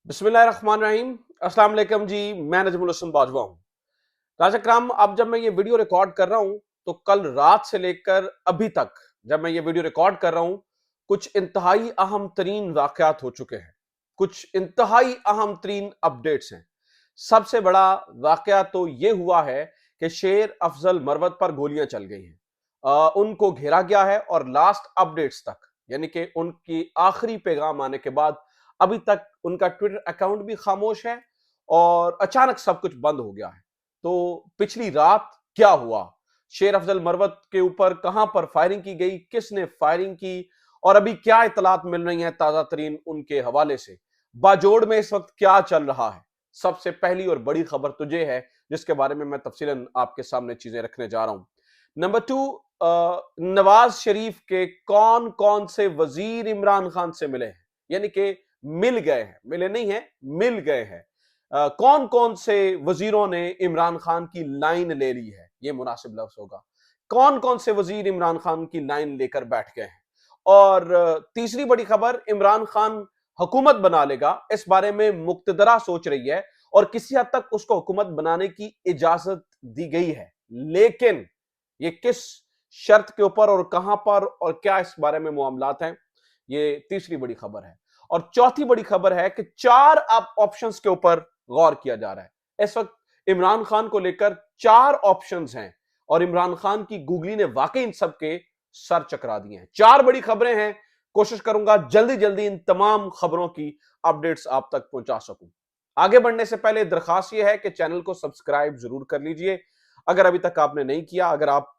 बिस्मिल्लाहिर्रहमानिर्रहीम। अस्सलाम वालेकुम जी, मैं नजमुल हसन बाजवा हूँ। नाज़रीन इकराम, अब जब मैं ये वीडियो रिकॉर्ड कर रहा हूँ तो कल रात से लेकर अभी तक जब मैं ये वीडियो रिकॉर्ड कर रहा हूँ, कुछ इंतहाई अहम तरीन वाक़यात हो चुके हैं, कुछ इंतहाई अहम तरीन अपडेट्स हैं। सबसे बड़ा वाक़या तो ये हुआ है कि शेर अफजल मरवत पर गोलियां चल गई हैं। उनको घेरा गया है और लास्ट अपडेट्स तक, यानी कि उनकी आखिरी पैगाम आने के बाद अभी तक उनका ट्विटर अकाउंट भी खामोश है और अचानक सब कुछ बंद हो गया है। तो पिछली रात क्या हुआ, शेर अफजल मरवत के ऊपर कहां पर फायरिंग की गई, किसने फायरिंग की और अभी क्या इतलात मिल रही हैं ताजा तरीन उनके हवाले से, बाजोड़ में इस वक्त क्या चल रहा है। सबसे पहली और बड़ी खबर तो ये है जिसके बारे में मैं तफसीलन आपके सामने चीजें रखने जा रहा हूं। नंबर टू, नवाज शरीफ के कौन कौन से वजीर इमरान खान से मिले हैं, यानी कि मिल गए हैं, मिले नहीं हैं, मिल गए हैं। कौन कौन से वजीरों ने इमरान खान की लाइन ले ली है, यह मुनासिब लफ्ज होगा। कौन कौन से वजीर इमरान खान की लाइन लेकर बैठ गए हैं। और तीसरी बड़ी खबर, इमरान खान हुकूमत बना लेगा, इस बारे में मुक्तदरा सोच रही है और किसी हद तक उसको हुकूमत बनाने की इजाजत दी गई है, लेकिन ये किस शर्त के ऊपर और कहां पर और क्या इस बारे में मामलात हैं, ये तीसरी बड़ी खबर है। और चौथी बड़ी खबर है कि चार ऑप्शंस के ऊपर गौर किया जा रहा है इस वक्त। इमरान खान को लेकर चार ऑप्शंस हैं और इमरान खान की गूगली ने वाकई इन सब के सर चकरा दिए हैं। चार बड़ी खबरें हैं, कोशिश करूंगा जल्दी जल्दी इन तमाम खबरों की अपडेट्स आप तक पहुंचा सकूं। आगे बढ़ने से पहले दरखास्त यह है कि चैनल को सब्सक्राइब जरूर कर लीजिए अगर अभी तक आपने नहीं किया। अगर आप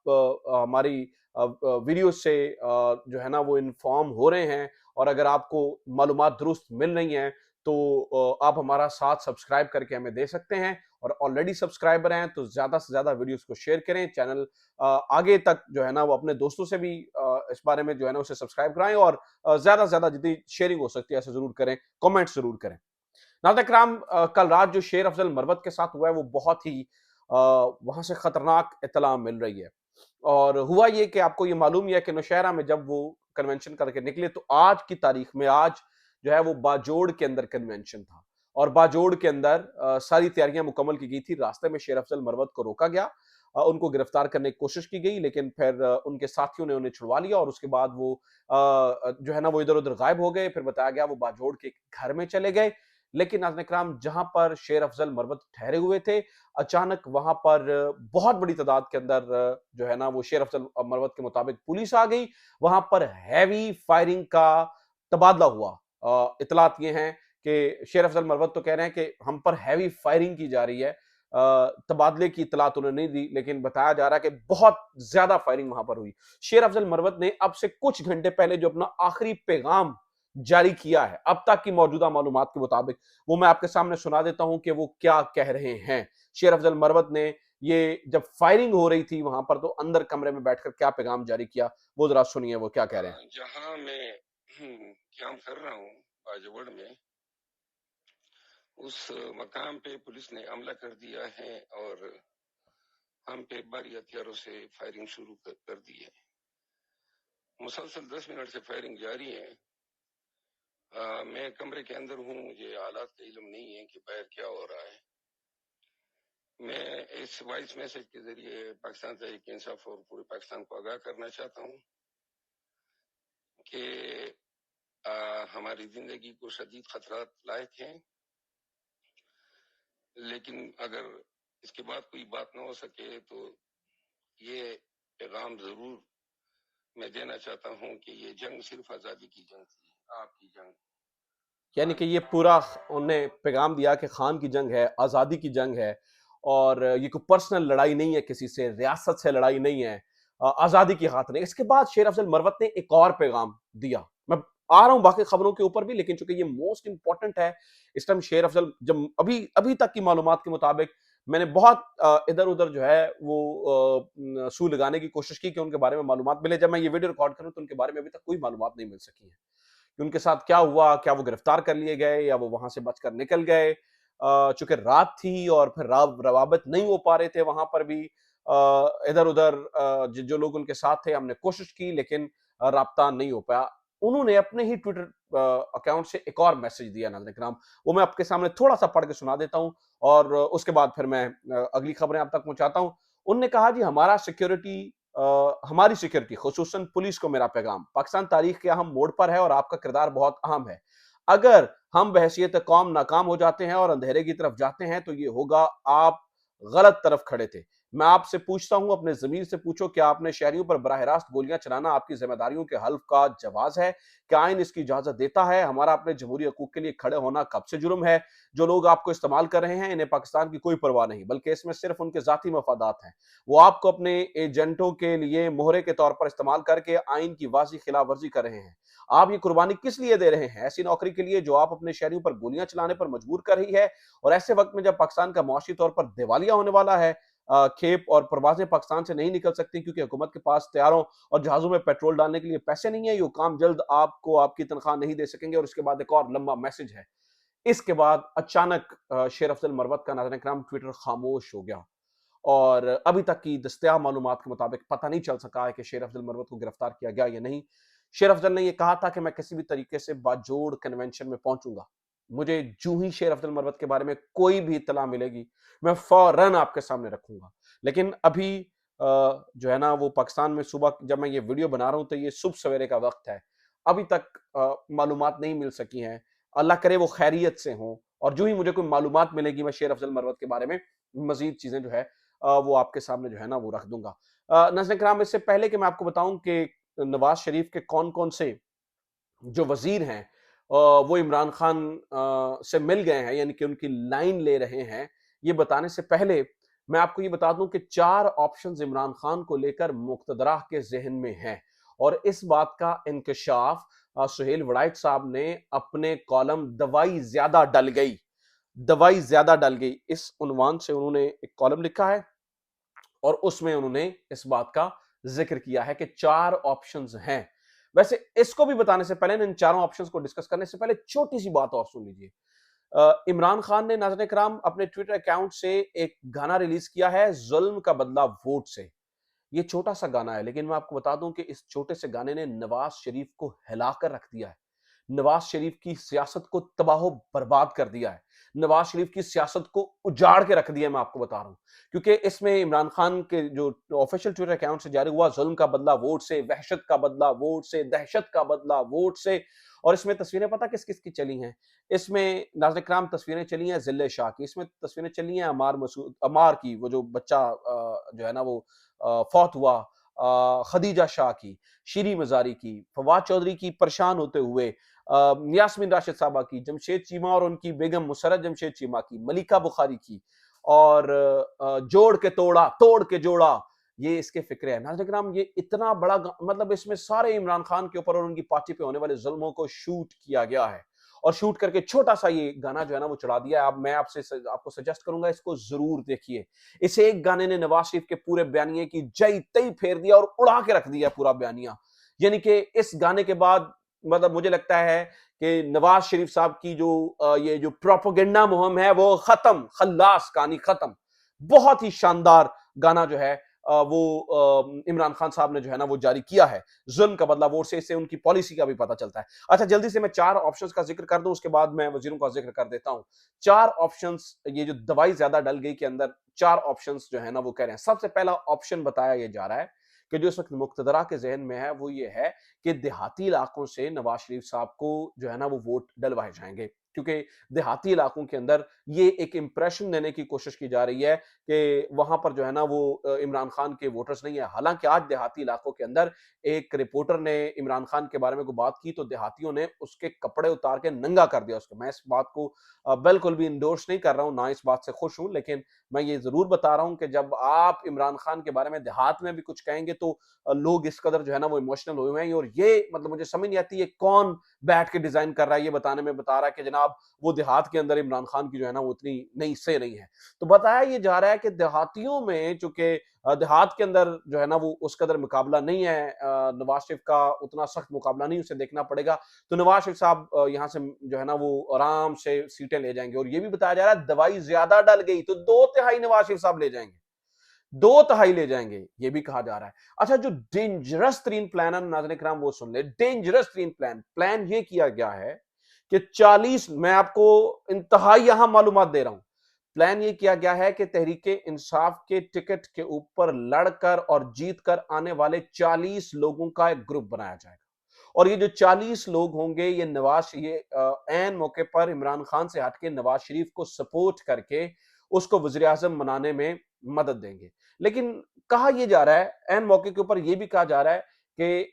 हमारी वीडियो से जो है ना वो इन्फॉर्म हो रहे हैं और अगर आपको मालूमात दुरुस्त मिल रही हैं तो आप हमारा साथ सब्सक्राइब करके हमें दे सकते हैं। और ऑलरेडी सब्सक्राइबर हैं तो ज्यादा से ज्यादा वीडियोस को शेयर करें, चैनल आगे तक जो है ना वो अपने दोस्तों से भी इस बारे में जो है ना उसे सब्सक्राइब कराएं और ज्यादा से ज्यादा जितनी शेयरिंग हो सकती है ऐसे जरूर करें, कमेंट जरूर करें। नाज़रीन इकराम, कल रात जो शेर अफजल मरवत के साथ हुआ है वो बहुत ही वहां से खतरनाक इत्तला मिल रही है। और हुआ ये कि आपको ये मालूम ही है कि नौशहरा में जब वो कन्वेंशन करके निकले तो आज की तारीख में आज जो है वो बाजोड़ के अंदर कन्वेंशन था और बाजोड़ के अंदर सारी तैयारियां मुकम्मल की गई थी। रास्ते में शेर अफजल मरवत को रोका गया, उनको गिरफ्तार करने की कोशिश की गई, लेकिन फिर उनके साथियों ने उन्हें छुड़वा लिया और उसके बाद वो जो है ना वो इधर उधर गायब हो गए। फिर बताया गया वो बाजोड़ के घर में चले गए। लेकिन नाज़रीन इकराम, जहां पर शेर अफजल मरवत ठहरे हुए थे, अचानक वहां पर बहुत बड़ी तादाद के अंदर जो है ना वो शेर अफजल मरवत के मुताबिक पुलिस आ गई। वहां पर हैवी फायरिंग का तबादला हुआ। इतलात ये हैं कि शेर अफजल मरवत तो कह रहे हैं कि हम पर हैवी फायरिंग की जा रही है। तबादले की इतलात उन्होंने नहीं दी, लेकिन बताया जा रहा है कि बहुत ज्यादा फायरिंग वहां पर हुई। शेर अफजल मरवत ने अब से कुछ घंटे पहले जो अपना आखिरी पैगाम जारी किया है अब तक की मौजूदा मालूमात के मुताबिक, वो मैं आपके सामने सुना देता हूं कि वो क्या कह रहे हैं। शेर अफजल मरवत ने ये जब फायरिंग हो रही थी वहां पर तो अंदर कमरे में बैठकर क्या पैगाम जारी किया, वो जरा सुनिए वो क्या कह रहे हैं। जहां मैं काम कर रहा हूँ बाजवड़ में, उस मकाम पे पुलिस ने हमला कर दिया है और हम पे भारी हथियारों से फायरिंग शुरू कर दी है। मुसलसल 10 मिनट से फायरिंग जारी है। मैं कमरे के अंदर हूँ, मुझे हालात का इल्म नहीं है कि बाहर क्या हो रहा है। मैं इस वॉइस मैसेज के जरिए पाकिस्तान तहरीक इंसाफ और पूरे पाकिस्तान को आगाह करना चाहता हूँ कि हमारी जिंदगी को शदीद खतरात लायक हैं, लेकिन अगर इसके बाद कोई बात ना हो सके तो ये पैगाम जरूर मैं देना चाहता हूं कि ये जंग सिर्फ आजादी की जंग थी, आपकी जंग, यानी खान कि की ये पूरा उन्हें पैगाम दिया कि खान की जंग है, आज़ादी की जंग है और ये कोई पर्सनल लड़ाई नहीं है, किसी से रियासत से लड़ाई नहीं है, आज़ादी की खातिर नहीं। इसके बाद शेर अफजल मरवत ने एक और पैगाम दिया। मैं आ रहा हूं बाकी खबरों के ऊपर भी, लेकिन चूंकि ये मोस्ट इंपॉर्टेंट है इस टाइम। शेर अफजल जब अभी अभी तक की मालूमात के मुताबिक मैंने बहुत इधर उधर जो है वो सू लगाने की कोशिश की कि उनके बारे में मालूमात मिले। जब मैं ये वीडियो रिकॉर्ड करूं तो उनके बारे में अभी तक कोई मालूमात नहीं मिल सकी है कि उनके साथ क्या हुआ, क्या वो गिरफ्तार कर लिए गए या वो वहां से बचकर निकल गए। चूंकि रात थी और फिर रवाबत नहीं हो पा रहे थे वहां पर भी, इधर उधर जो लोग उनके साथ थे हमने कोशिश की लेकिन राब्ता नहीं हो पाया। انہوں نے اپنے ہی ٹویٹر اکاؤنٹ سے ایک اور میسج دیا ناظرین کرام، وہ میں آپ کے سامنے تھوڑا سا پڑھ کے سنا دیتا ہوں اور اس کے بعد پھر میں اگلی خبریں آپ تک پہنچاتا ہوں۔ انہوں نے کہا جی ہماری سیکیورٹی خصوصاً پولیس کو میرا پیغام، پاکستان تاریخ کے اہم موڑ پر ہے اور آپ کا کردار بہت اہم ہے۔ اگر ہم بحیثیت قوم ناکام ہو جاتے ہیں اور اندھیرے کی طرف جاتے ہیں تو یہ ہوگا آپ غلط طرف کھڑے تھے۔ میں آپ سے پوچھتا ہوں، اپنے ضمیر سے پوچھو، کیا آپ نے شہریوں پر براہ راست گولیاں چلانا آپ کی ذمہ داریوں کے حلف کا جواز ہے؟ کیا آئین اس کی اجازت دیتا ہے؟ ہمارا اپنے جمہوری حقوق کے لیے کھڑے ہونا کب سے جرم ہے؟ جو لوگ آپ کو استعمال کر رہے ہیں انہیں پاکستان کی کوئی پرواہ نہیں، بلکہ اس میں صرف ان کے ذاتی مفادات ہیں۔ وہ آپ کو اپنے ایجنٹوں کے لیے مہرے کے طور پر استعمال کر کے آئین کی واضح خلاف ورزی کر رہے ہیں۔ آپ یہ قربانی کس لیے دے رہے ہیں؟ ایسی نوکری کے لیے جو آپ اپنے شہریوں پر گولیاں چلانے پر مجبور کر رہی ہے، اور ایسے وقت میں جب پاکستان کا معاشی طور پر دیوالیہ ہونے والا ہے۔ کھیپ اور پروازیں پاکستان سے نہیں نکل سکتی کیونکہ حکومت کے پاس طیاروں اور جہازوں میں پیٹرول ڈالنے کے لیے پیسے نہیں ہیں۔ یہ حکام جلد آپ کو آپ کی تنخواہ نہیں دے سکیں گے۔ اور اس کے بعد ایک اور لمبا میسج ہے۔ اس کے بعد اچانک شیر افضل مروت کا ناظرین کرام ٹویٹر خاموش ہو گیا، اور ابھی تک کی دستیاب معلومات کے مطابق پتہ نہیں چل سکا ہے کہ شیر افضل مروت کو گرفتار کیا گیا یا نہیں۔ شیر افضل نے یہ کہا تھا کہ میں کسی بھی طریقے سے باجوڑ کنونشن میں پہنچوں گا، مجھے جو ہی شیر افضل مروت کے بارے میں کوئی بھی اطلاع ملے گی میں فوراً آپ کے سامنے رکھوں گا۔ لیکن ابھی جو ہے نا وہ پاکستان میں صبح جب میں یہ ویڈیو بنا رہا ہوں تو یہ صبح سویرے کا وقت ہے، ابھی تک معلومات نہیں مل سکی ہیں۔ اللہ کرے وہ خیریت سے ہوں، اور جو ہی مجھے کوئی معلومات ملے گی میں شیر افضل مروت کے بارے میں مزید چیزیں جو ہے وہ آپ کے سامنے جو ہے نا وہ رکھ دوں گا۔ ناظرین کرام، اس سے پہلے کہ میں آپ کو بتاؤں کہ نواز شریف کے کون کون سے جو وزیر ہیں وہ عمران خان سے مل گئے ہیں، یعنی کہ ان کی لائن لے رہے ہیں، یہ بتانے سے پہلے میں آپ کو یہ بتا دوں کہ 4 آپشنز عمران خان کو لے کر مقتدرہ کے ذہن میں ہیں، اور اس بات کا انکشاف سہیل وڑائچ صاحب نے اپنے کالم دوائی زیادہ ڈل گئی اس عنوان سے انہوں نے ایک کالم لکھا ہے، اور اس میں انہوں نے اس بات کا ذکر کیا ہے کہ 4 آپشنز ہیں۔ ویسے اس کو بھی بتانے سے پہلے، ان 4 آپشنز کو ڈسکس کرنے سے پہلے چھوٹی سی بات اور سن لیجئے۔ عمران خان نے ناظرین کرام اپنے ٹویٹر اکاؤنٹ سے ایک گانا ریلیز کیا ہے، ظلم کا بدلہ ووٹ سے۔ یہ چھوٹا سا گانا ہے، لیکن میں آپ کو بتا دوں کہ اس چھوٹے سے گانے نے نواز شریف کو ہلا کر رکھ دیا ہے، نواز شریف کی سیاست کو تباہ و برباد کر دیا ہے، نواز شریف کی سیاست کو اجاڑ کے رکھ دیا ہے۔ میں آپ کو بتا رہا ہوں کیونکہ اس میں عمران خان کے جو آفیشیل ٹویٹر اکاؤنٹ سے جاری ہوا، ظلم کا بدلہ ووٹ سے، وحشت کا بدلہ ووٹ سے، دہشت کا بدلہ ووٹ سے، اور اس میں تصویریں پتہ کس کس کی چلی ہیں؟ اس میں ناظرین کرام تصویریں چلی ہیں ذلِ شاہ کی، اس میں تصویریں چلی ہیں عمار کی، وہ جو بچہ جو ہے نا وہ فوت ہوا، خدیجہ شاہ کی، شیریں مزاری کی، فواد چودھری کی پریشان ہوتے ہوئے، یاسمین راشد صاحبہ کی، جمشید چیمہ اور ان کی بیگم مسرت جمشید چیمہ کی، ملیکہ بخاری کی، اور جوڑ کے جوڑا، یہ اس کے فکرے ہیں۔ ناظرین کرام، یہ اتنا بڑا مطلب اس میں سارے عمران خان کے اوپر اور ان کی پارٹی پہ ہونے والے ظلموں کو شوٹ کیا گیا ہے، اور شوٹ کر کے چھوٹا سا یہ گانا جو ہے نا وہ چڑھا دیا ہے۔ اب میں آپ کو سجیسٹ کروں گا اس کو ضرور دیکھیے۔ اس ایک گانے نے نواز شریف کے پورے بیانیے کی جئی تئی پھیر دیا اور اڑا کے رکھ دیا پورا بیانیہ، یعنی کہ اس گانے کے بعد مطلب مجھے لگتا ہے کہ نواز شریف صاحب کی یہ جو پروپیگنڈا مہم ہے وہ ختم، خلاص کہانی ختم۔ بہت ہی شاندار گانا جو ہے وہ عمران خان صاحب نے جو ہے نا وہ جاری کیا ہے، ظلم کا بدلہ ووٹ سے۔ اس سے ان کی پالیسی کا بھی پتہ چلتا ہے۔ اچھا، جلدی سے میں 4 آپشنز کا ذکر کر دوں، اس کے بعد میں وزیروں کا ذکر کر دیتا ہوں۔ 4 آپشنز، یہ جو دوائی زیادہ ڈل گئی کے اندر 4 آپشنز جو ہے نا وہ کہہ رہے ہیں۔ سب سے پہلا آپشن بتایا یہ جا رہا ہے کہ جو اس وقت مقتدرہ کے ذہن میں ہے وہ یہ ہے کہ دیہاتی علاقوں سے نواز شریف صاحب کو جو ہے نا وہ ووٹ ڈلوائے جائیں گے، کیونکہ دیہاتی علاقوں کے اندر یہ ایک امپریشن دینے کی کوشش کی جا رہی ہے کہ وہاں پر جو ہے نا وہ عمران خان کے ووٹرز نہیں ہیں۔ حالانکہ آج دیہاتی علاقوں کے اندر ایک رپورٹر نے عمران خان کے بارے میں کوئی بات کی تو دیہاتیوں نے اس کے کپڑے اتار کے ننگا کر دیا اس کو۔ میں اس بات کو بالکل بھی انڈورس نہیں کر رہا ہوں، نہ اس بات سے خوش ہوں، لیکن میں یہ ضرور بتا رہا ہوں کہ جب آپ عمران خان کے بارے میں دیہات میں بھی کچھ کہیں گے تو لوگ اس قدر جو ہے نا وہ ایموشنل ہوئے ہیں، اور یہ مطلب مجھے سمجھ نہیں آتی ہے کون بیٹھ کے ڈیزائن کر رہا ہے، یہ بتانے میں بتا رہا ہے کہ جناب وہ دیہات کے اندر عمران خان کی جو ہے نا وہ اتنی نہیں سے نہیں ہے۔ تو بتایا یہ جا رہا ہے کہ دیہاتیوں میں چونکہ دیہات کے اندر جو ہے نا وہ اس قدر مقابلہ نہیں ہے، نواز شریف کا اتنا سخت مقابلہ نہیں، اسے دیکھنا پڑے گا، تو نواز شریف صاحب یہاں سے جو ہے نا وہ آرام سے سیٹیں لے جائیں گے۔ اور یہ بھی بتایا جا رہا ہے دوائی زیادہ ڈل گئی تو 2/3 نواز شریف صاحب لے جائیں گے۔ 2/3 ले जाएंगे, ये भी कहा जा रहा है। अच्छा, जो डेंजरस तरीन प्लान है नाज़रीन किराम वो सुन ले, डेंजरस तरीन प्लान ये किया गया है कि 40, मैं आपको इंतहाई यहां मालूमात दे रहा हूं, प्लान ये किया गया है कि तहरीके इंसाफ के टिकट के ऊपर लड़कर और जीत कर आने वाले 40 लोगों का एक ग्रुप बनाया जाएगा, और ये जो 40 लोग होंगे ये ऐन मौके पर इमरान खान से हटके नवाज शरीफ को सपोर्ट करके उसको वजीर आजम बनाने में मदद देंगे। लेकिन कहा यह जा रहा है, ऐन मौके के ऊपर यह भी कहा जा रहा है कि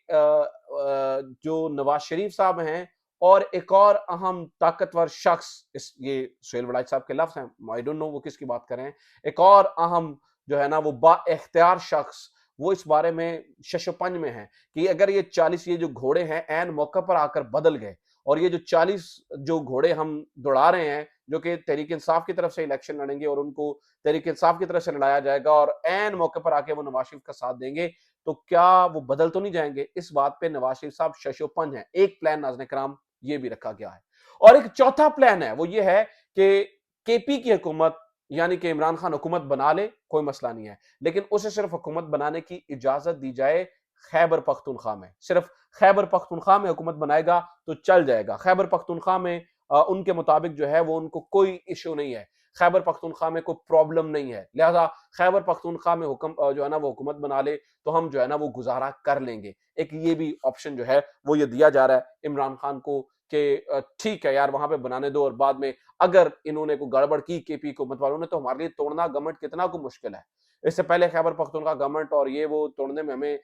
जो नवाज शरीफ साहब हैं और एक और अहम ताकतवर शख्स, ये सुहेल वड़ाई साहब के लफ्ज हैं, आई डोंट नो वो किसकी बात कर रहे हैं, एक और अहम जो है ना वो बाइख्तियार शख्स, वो इस बारे में शशोपंज में है कि अगर ये 40 ये जो घोड़े हैं ऐन मौके पर आकर बदल गए, और ये जो 40 जो घोड़े हम दौड़ा रहे हैं जो कि तहरीक इंसाफ की तरफ से इलेक्शन लड़ेंगे और उनको तहरीक इंसाफ की तरफ से लड़ाया जाएगा और ऐन मौके पर आके वो नवाज शरीफ का साथ देंगे, तो क्या वो बदल तो नहीं जाएंगे? इस बात पे नवाज शरीफ साहब शशोपंज है। एक प्लान नाज़रीन कराम ये भी रखा गया है, और एक चौथा प्लान है, वो ये है कि केपी की हुकूमत यानी कि इमरान खान हुकूमत बना ले, कोई मसला नहीं है, लेकिन उसे सिर्फ हुकूमत बनाने की इजाजत दी जाए खैबर पख्तूनख्वा में। सिर्फ खैबर पख्तूनख्वा में हुकूमत बनाएगा तो चल जाएगा। खैबर पख्तूनख्वा में उनके मुताबिक जो है वो उनको कोई इशू नहीं है, खैबर पख्तूनख्वा में कोई प्रॉब्लम नहीं है, लिहाजा खैबर पख्तूनख्वा में हुक्म जो है ना वो हुकूमत बना ले तो हम जो है ना वो गुजारा कर लेंगे। एक ये भी ऑप्शन जो है वो ये दिया जा रहा है इमरान खान को कि ठीक है यार वहां पे बनाने दो, और बाद में अगर इन्होंने कोई गड़बड़ की केपी हुकूमत वालों ने तो हमारे लिए तोड़ना गवर्नमेंट कितना को मुश्किल है। इससे पहले खैबर पख्तूनख्वा गवर्नमेंट और ये वो तोड़ने में हमें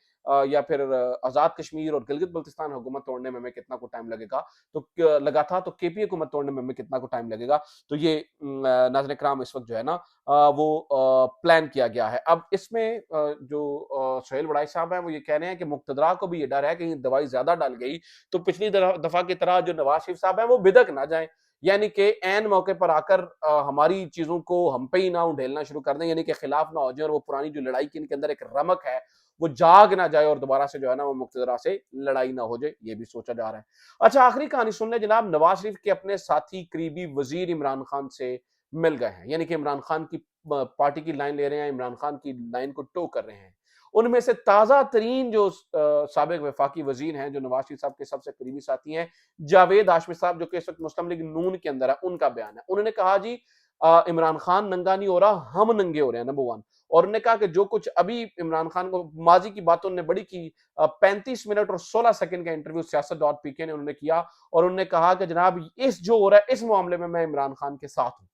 या फिर आजाद कश्मीर और गिलगित बल्तिस्तान हुकूमत तोड़ने में हमें कितना को टाइम लगेगा, तो लगा था, तो केपी हुकूमत तोड़ने में हमें कितना को टाइम लगेगा। तो ये नाज़रीन कराम इस वक्त जो है ना वो प्लान किया गया है। अब इसमें जो सुहेल वड़ाई साहब हैं वो ये कह रहे हैं कि मुक्तदरा को भी ये डर है कि दवाई ज्यादा डाल गई तो पिछली दफा की तरह जो नवाज शरीफ साहब हैं वो बिदक ना जाए, यानी कि ऐन मौके पर आकर हमारी चीजों को हम पे ही ना उधेलना शुरू कर दें, यानी कि खिलाफ ना हो जाए और वो पुरानी जो लड़ाई की इनके अंदर एक रमक है वो जाग ना जाए और दोबारा से जो है ना वो मुक्तदरा से लड़ाई ना हो जाए, ये भी सोचा जा रहा है। अच्छा, आखिरी कहानी सुन ले जनाब, नवाज शरीफ के अपने साथी करीबी वजीर इमरान खान से मिल गए हैं, यानी कि इमरान खान की पार्टी की लाइन ले रहे हैं, इमरान खान की लाइन को टो कर रहे हैं। उनमें से ताजा तरीन जो साबिक वफाकी वजीर हैं जो नवाज शरीफ साहब के सबसे करीबी साथी हैं, जावेद हाशमी साहब जो कि इस वक्त मुस्लिम लीग नून के अंदर है, उनका बयान है। उन्होंने कहा जी इमरान खान नंगा नहीं हो रहा, हम नंगे हो रहे हैं, नंबर वन। और उन्होंने कहा कि जो कुछ अभी इमरान खान को माजी की बातों ने बड़ी की, 35 मिनट और 16 सेकंड का इंटरव्यू सियासत डॉट पीके ने उन्होंने किया, और उन्होंने कहा कि जनाब इस जो हो रहा है इस मामले में मैं इमरान खान के साथ हूं।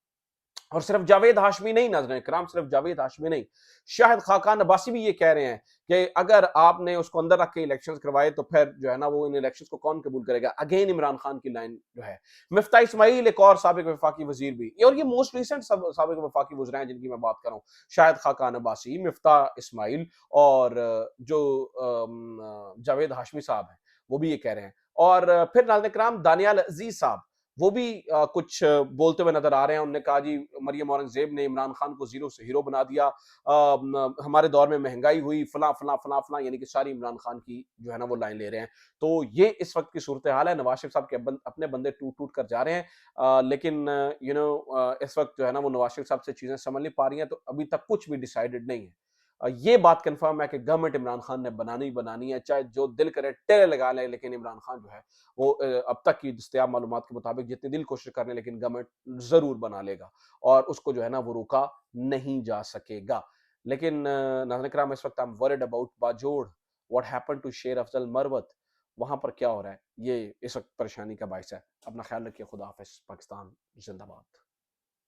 और सिर्फ जावेद हाशमी नहीं, नाज़रीन कराम, सिर्फ जावेद हाशमी नहीं, शाहिद खाकान अब्बासी भी ये कह रहे हैं कि अगर आपने उसको अंदर रख के इलेक्शंस करवाए तो फिर जो है ना वो इन इलेक्शंस को कौन कबूल करेगा। अगेन इमरान खान की लाइन जो है। मिफ्ता इस्माइल एक और साबिक वफाकी वजीर भी, और ये मोस्ट रिसेंट साबिक वफाकी वज़ीर हैं जिनकी मैं बात कर रहा हूँ, शाहिद खाकान अब्बासी, मिफ्ता इस्माइल और जो जावेद हाशमी साहब हैं वो भी ये कह रहे हैं। और फिर नाज़रीन कराम दानियाल अजीज साहब वो भी कुछ बोलते हुए नजर आ रहे हैं। उन्होंने कहा जी मरियम औरंगजेब ने इमरान खान को जीरो से हीरो बना दिया, हमारे दौर में महंगाई हुई, फला फला फला फला, यानी कि सारी इमरान खान की जो है ना वो लाइन ले रहे हैं। तो ये इस वक्त की सूरत हाल है। नवाज शरीफ साहब के अपने बंदे टूट टूट कर जा रहे हैं, लेकिन इस वक्त जो है ना वो नवाज शरीफ साहब से चीजें समझ नहीं पा रही हैं, तो अभी तक कुछ भी डिसाइडेड नहीं है। ये बात कंफर्म है कि गवर्नमेंट इमरान खान ने बनानी ही बनानी है, चाहे जो दिल करे टेरे लगा ले, लेकिन इमरान खान जो है वो अब तक की दस्तयाब मालूमात के मुताबिक जितनी दिल कोशिश करने, लेकिन गवर्नमेंट जरूर बना लेगा और उसको जो है ना वो रोका नहीं जा सकेगा। लेकिन नाज़रीन किराम इस वक्त I am worried about Bajaur, what happened to Sher Afzal Marwat, वहां पर क्या हो रहा है, ये इस वक्त परेशानी का बायस है। अपना ख्याल रखिए, खुदा हाफिज, पाकिस्तान जिंदाबाद।